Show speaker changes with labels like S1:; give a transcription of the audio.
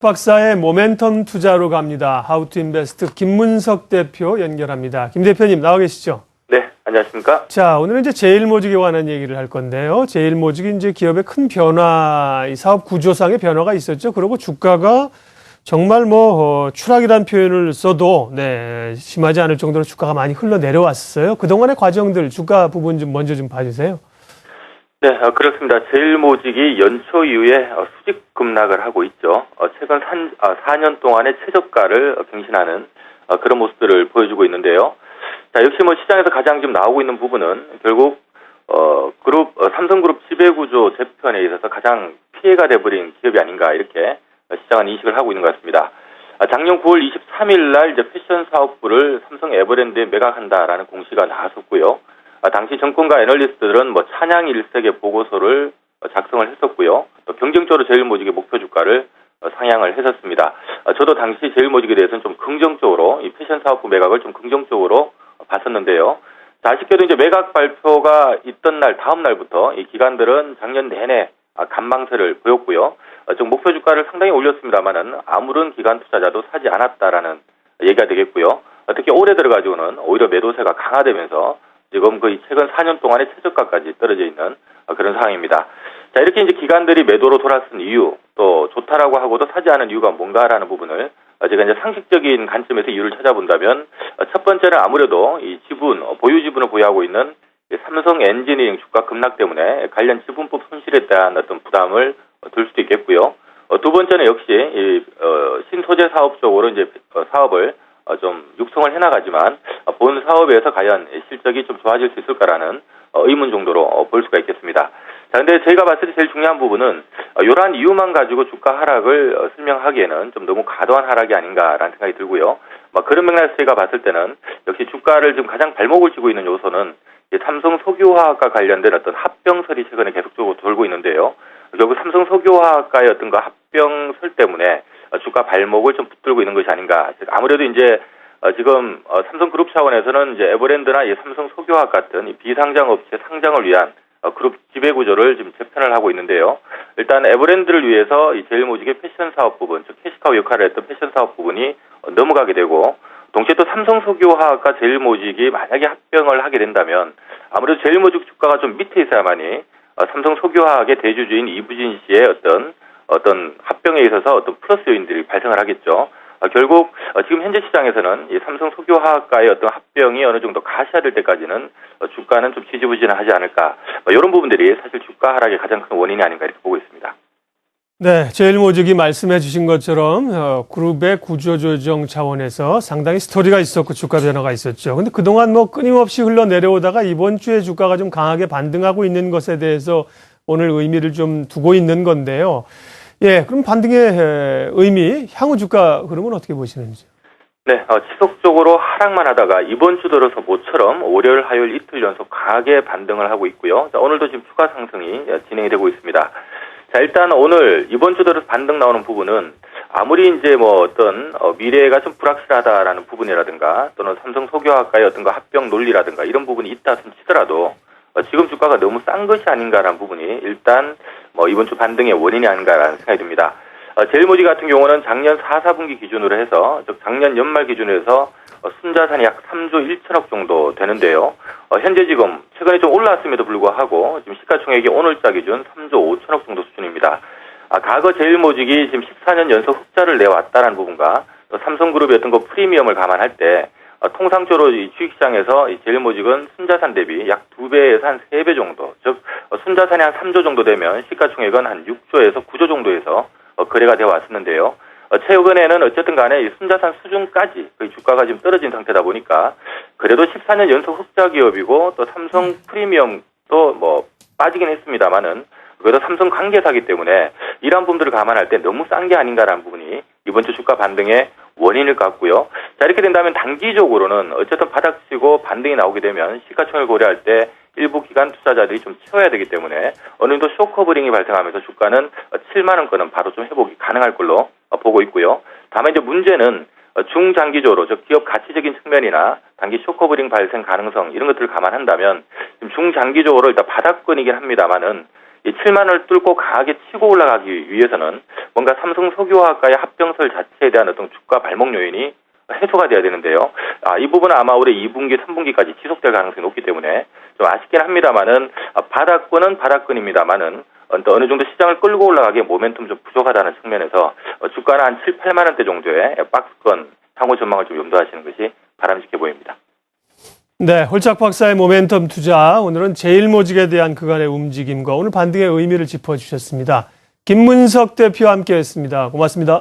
S1: 박사의 모멘텀 투자로 갑니다. 하우투인베스트 김문석 대표 연결합니다. 김 대표님 나와 계시죠?
S2: 네, 안녕하십니까?
S1: 자, 오늘은 이제 제일모직에 관한 얘기를 할 건데요. 제일모직이 이제 기업의 큰 변화, 이 사업 구조상의 변화가 있었죠. 그리고 주가가 정말 추락이라는 표현을 써도 심하지 않을 정도로 주가가 많이 흘러내려왔어요. 그동안의 과정들, 주가 부분 좀 먼저 좀 봐주세요.
S2: 네, 그렇습니다. 제일모직이 연초 이후에 수직 급락을 하고 있죠. 최근 4년 동안의 최저가를 갱신하는 그런 모습들을 보여주고 있는데요. 자, 역시 시장에서 가장 지금 나오고 있는 부분은 결국 삼성그룹 지배구조 재편에 있어서 가장 피해가 돼버린 기업이 아닌가 이렇게 시장은 인식을 하고 있는 것 같습니다. 작년 9월 23일 날 이제 패션 사업부를 삼성 에버랜드에 매각한다라는 공시가 나왔었고요. 당시 정권가 애널리스트들은 찬양 일색의 보고서를 작성을 했었고요. 또 경쟁적으로 제일모직의 목표 주가를 상향을 했었습니다. 저도 당시 제일모직에 대해서는 좀 긍정적으로 이 패션 사업부 매각을 좀 긍정적으로 봤었는데요. 자, 아쉽게도 이제 매각 발표가 있던 날 다음 날부터 이 기관들은 작년 내내 간망세를 보였고요. 좀 목표 주가를 상당히 올렸습니다만은 아무런 기관 투자자도 사지 않았다라는 얘기가 되겠고요. 특히 올해 들어가지고는 오히려 매도세가 강화되면서 지금 거의 최근 4년 동안의 최저가까지 떨어져 있는 그런 상황입니다. 자, 이렇게 이제 기관들이 매도로 돌아선 이유, 또 좋다라고 하고도 사지 않은 이유가 뭔가라는 부분을 제가 이제 상식적인 관점에서 이유를 찾아본다면 첫 번째는 아무래도 이 지분, 보유 지분을 보유하고 있는 삼성 엔지니어링 주가 급락 때문에 관련 지분법 손실에 대한 어떤 부담을 들 수도 있겠고요. 두 번째는 역시 이 신소재 사업 쪽으로 이제 사업을 좀 육성을 해나가지만 본 사업에서 과연 실적이 좀 좋아질 수 있을까라는 의문 정도로 볼 수가 있겠습니다. 자, 근데 저희가 봤을 때 제일 중요한 부분은 이러한 이유만 가지고 주가 하락을 설명하기에는 좀 너무 과도한 하락이 아닌가라는 생각이 들고요. 그런 맥락에서 저희가 봤을 때는 역시 주가를 지금 가장 발목을 쥐고 있는 요소는 삼성 석유화학과 관련된 어떤 합병설이 최근에 계속적으로 돌고 있는데요. 결국 삼성 석유화학과의 어떤 그 합병설 때문에 주가 발목을 좀 붙들고 있는 것이 아닌가. 아무래도 이제 지금 삼성그룹 차원에서는 이제 에버랜드나 이 삼성 석유화학 같은 이 비상장 업체 상장을 위한 그룹 지배 구조를 지금 재편을 하고 있는데요. 일단 에버랜드를 위해서 이 제일모직의 패션 사업 부분, 즉 캐시카우 역할을 했던 패션 사업 부분이 넘어가게 되고, 동시에 또 삼성 석유화학과 제일모직이 만약에 합병을 하게 된다면 아무래도 제일모직 주가가 좀 밑에 있어야만이 삼성 석유화학의 대주주인 이부진 씨의 어떤 합병에 있어서 어떤 플러스 요인들이 발생을 하겠죠. 결국 지금 현재 시장에서는 이 삼성 석유화학과의 어떤 합병이 어느 정도 가시화될 때까지는 주가는 좀 지지부진하지 않을까. 이런 부분들이 사실 주가 하락의 가장 큰 원인이 아닌가 이렇게 보고 있습니다.
S1: 네, 제일모직이 말씀해 주신 것처럼 그룹의 구조조정 차원에서 상당히 스토리가 있었고 주가 변화가 있었죠. 근데 그동안 끊임없이 흘러내려오다가 이번 주에 주가가 좀 강하게 반등하고 있는 것에 대해서 오늘 의미를 좀 두고 있는 건데요. 예, 그럼 반등의 의미, 향후 주가 흐름은 어떻게 보시는지요?
S2: 네, 지속적으로 하락만 하다가 이번 주 들어서 모처럼 월요일, 화요일 이틀 연속 강하게 반등을 하고 있고요. 자, 오늘도 지금 추가 상승이 진행이 되고 있습니다. 자, 일단 오늘 이번 주 들어서 반등 나오는 부분은 아무리 이제 어떤 미래가 좀 불확실하다라는 부분이라든가 또는 삼성 석유화학과의 어떤 거 합병 논리라든가 이런 부분이 있다 치더라도 지금 주가가 너무 싼 것이 아닌가라는 부분이 일단 이번 주 반등의 원인이 아닌가라는 생각이 듭니다. 제일모직 같은 경우는 작년 4, 4분기 기준으로 해서 즉 작년 연말 기준으로 해서 순자산이 약 3조 1천억 정도 되는데요. 현재 지금 최근에 좀 올랐음에도 불구하고 지금 시가총액이 오늘자 기준 3조 5천억 정도 수준입니다. 과거 제일모직이 지금 14년 연속 흑자를 내왔다는 부분과 또 삼성그룹의 어떤 그 프리미엄을 감안할 때 통상적으로 이 주식시장에서 이 제일모직은 순자산 대비 약 2배에서 한 3배 정도, 즉 순자산이 한 3조 정도 되면 시가총액은 한 6조에서 9조 정도에서 거래가 되어 왔었는데요. 최근에는 어쨌든 간에 이 순자산 수준까지 거의 주가가 지금 떨어진 상태다 보니까 그래도 14년 연속 흑자 기업이고 또 삼성 프리미엄도 빠지긴 했습니다만은 그래도 삼성 관계사기 때문에 이러한 부분들을 감안할 때 너무 싼 게 아닌가라는 부분이 이번 주 주가 반등의 원인일 것 같고요. 자, 이렇게 된다면 단기적으로는 어쨌든 바닥치고 반등이 나오게 되면 시가총액을 고려할 때 일부 기관 투자자들이 좀 채워야 되기 때문에 어느 정도 쇼커버링이 발생하면서 주가는 7만 원권은 바로 좀 회복이 가능할 걸로 보고 있고요. 다만 이제 문제는 중장기적으로 즉 기업 가치적인 측면이나 단기 쇼커버링 발생 가능성 이런 것들을 감안한다면 중장기적으로 일단 바닥권이긴 합니다만은 이 7만 원을 뚫고 강하게 치고 올라가기 위해서는 뭔가 삼성 석유화학과의 합병설 자체에 대한 어떤 주가 발목 요인이 해소가 돼야 되는데요. 이 부분은 아마 올해 2분기, 3분기까지 지속될 가능성이 높기 때문에 좀 아쉽긴 합니다만은 바닥권은 바닥권입니다만은 어느 정도 시장을 끌고 올라가기에 모멘텀 좀 부족하다는 측면에서 주가는 한 7, 8만 원대 정도의 박스권 향후 전망을 좀 염두하시는 것이 바람직해 보입니다.
S1: 네, 홀짝 박사의 모멘텀 투자. 오늘은 제일모직에 대한 그간의 움직임과 오늘 반등의 의미를 짚어주셨습니다. 김문석 대표와 함께했습니다. 고맙습니다.